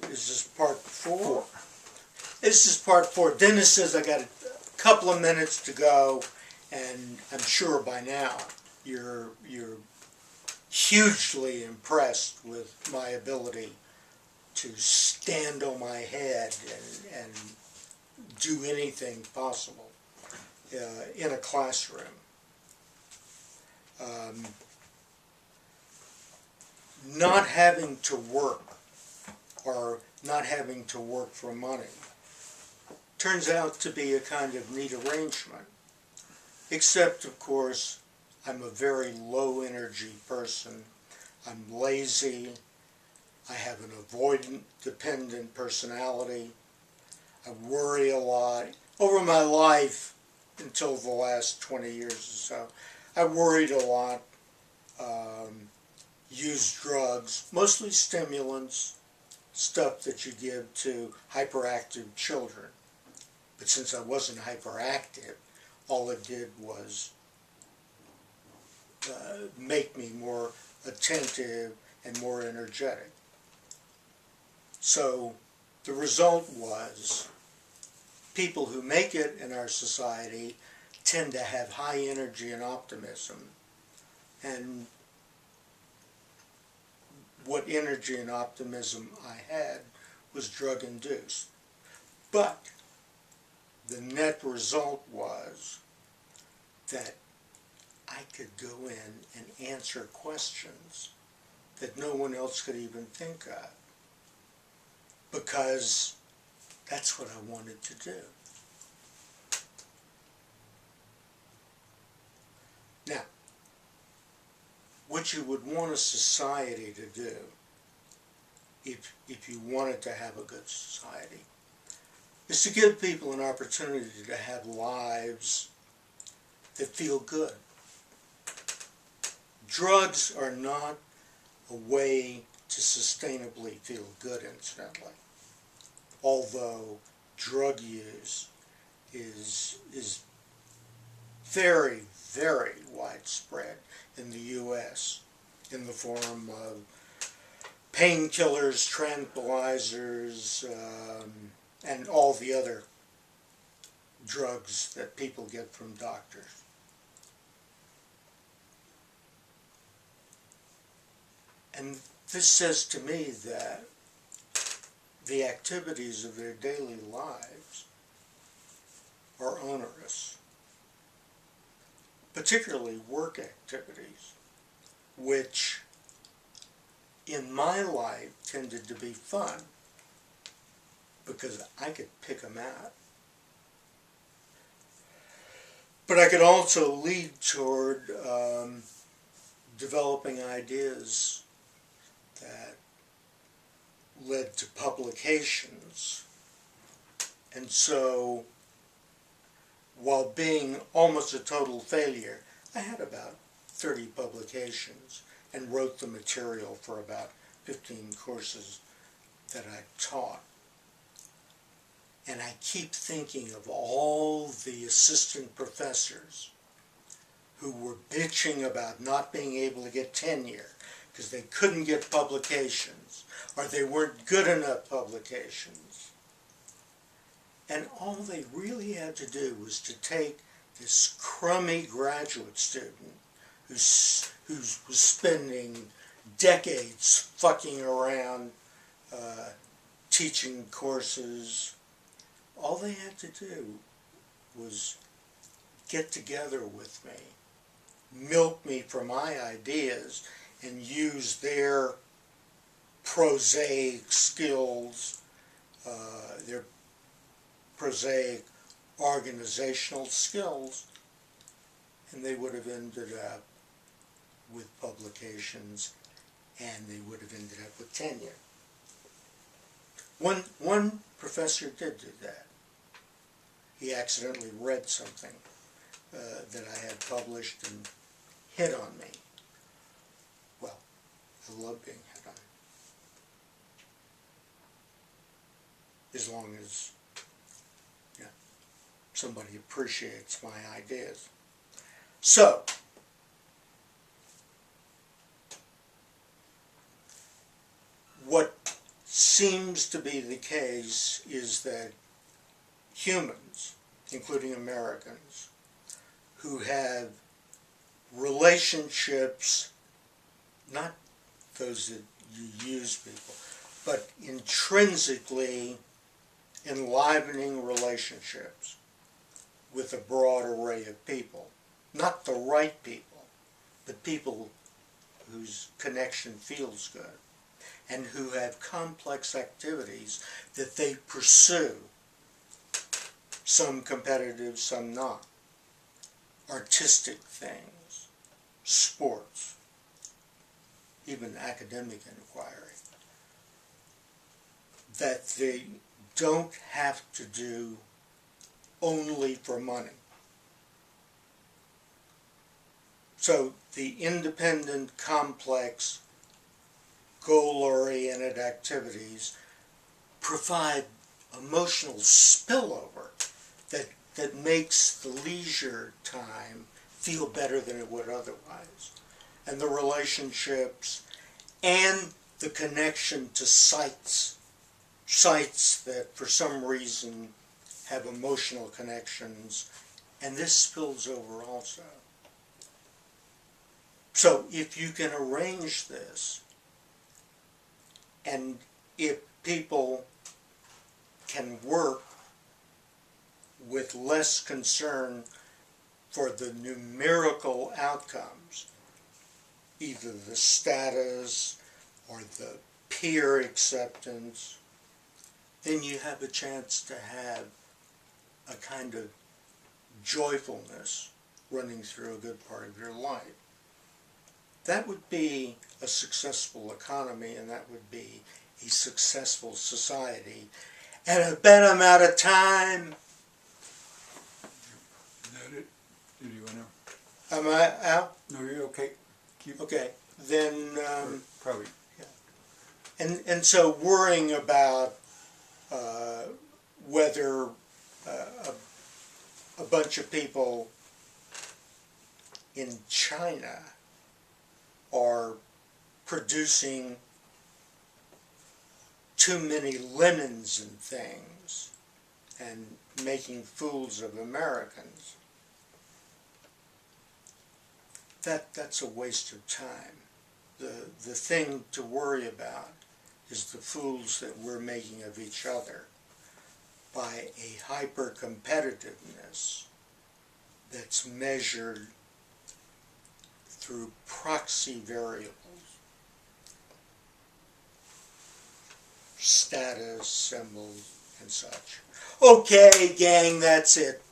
is this part 4? This is part 4. Dennis says I got a couple of minutes to go, and I'm sure by now you're hugely impressed with my ability to stand on my head and do anything possible in a classroom. Not having to work or not having to work for money turns out to be a kind of neat arrangement. Except, of course, I'm a very low energy person. I'm lazy. I have an avoidant, dependent personality. I worry a lot. Over my life, until the last 20 years or so, I worried a lot, used drugs, mostly stimulants, stuff that you give to hyperactive children. But since I wasn't hyperactive, all it did was make me more attentive and more energetic. So the result was people who make it in our society tend to have high energy and optimism. And what energy and optimism I had was drug-induced. But the net result was that I could go in and answer questions that no one else could even think of, because that's what I wanted to do. Now, what you would want a society to do, if you wanted to have a good society, is to give people an opportunity to have lives that feel good. Drugs are not a way to sustainably feel good, incidentally. Although drug use is very, very widespread in the U.S. in the form of painkillers, tranquilizers, and all the other drugs that people get from doctors. And this says to me that the activities of their daily lives are onerous, particularly work activities, which in my life tended to be fun because I could pick them out. But I could also lead toward developing ideas that led to publications. And so, while being almost a total failure, I had about 30 publications and wrote the material for about 15 courses that I taught. And I keep thinking of all the assistant professors who were bitching about not being able to get tenure because they couldn't get publications, or they weren't good enough publications. And all they really had to do was to take this crummy graduate student who was spending decades fucking around teaching courses. All they had to do was get together with me, milk me for my ideas, and use their prosaic skills, their prosaic organizational skills, and they would have ended up with publications, and they would have ended up with tenure. One professor did do that. He accidentally read something that I had published and hit on me. Well, I love being hit on. As long as somebody appreciates my ideas. So, what seems to be the case is that humans, including Americans, who have relationships, not those that you use people, but intrinsically enlivening relationships with a broad array of people. Not the right people, but people whose connection feels good and who have complex activities that they pursue, some competitive, some not. Artistic things, sports, even academic inquiry, that they don't have to do only for money. So the independent, complex, goal-oriented activities provide emotional spillover that makes the leisure time feel better than it would otherwise. And the relationships and the connection to sites that for some reason have emotional connections, and this spills over also. So if you can arrange this, and if people can work with less concern for the numerical outcomes, either the status or the peer acceptance, then you have a chance to have a kind of joyfulness running through a good part of your life. That would be a successful economy, and that would be a successful society. And I bet I'm out of time. Is that it? Did you want to? Am I out? No, you're okay. Keep. Okay, then. Probably. Yeah. And so worrying about whether a bunch of people in China are producing too many linens and things and making fools of Americans, that's a waste of time. The thing to worry about is the fools that we're making of each other by a hyper-competitiveness that's measured through proxy variables, status, symbols, and such. Okay, gang, that's it.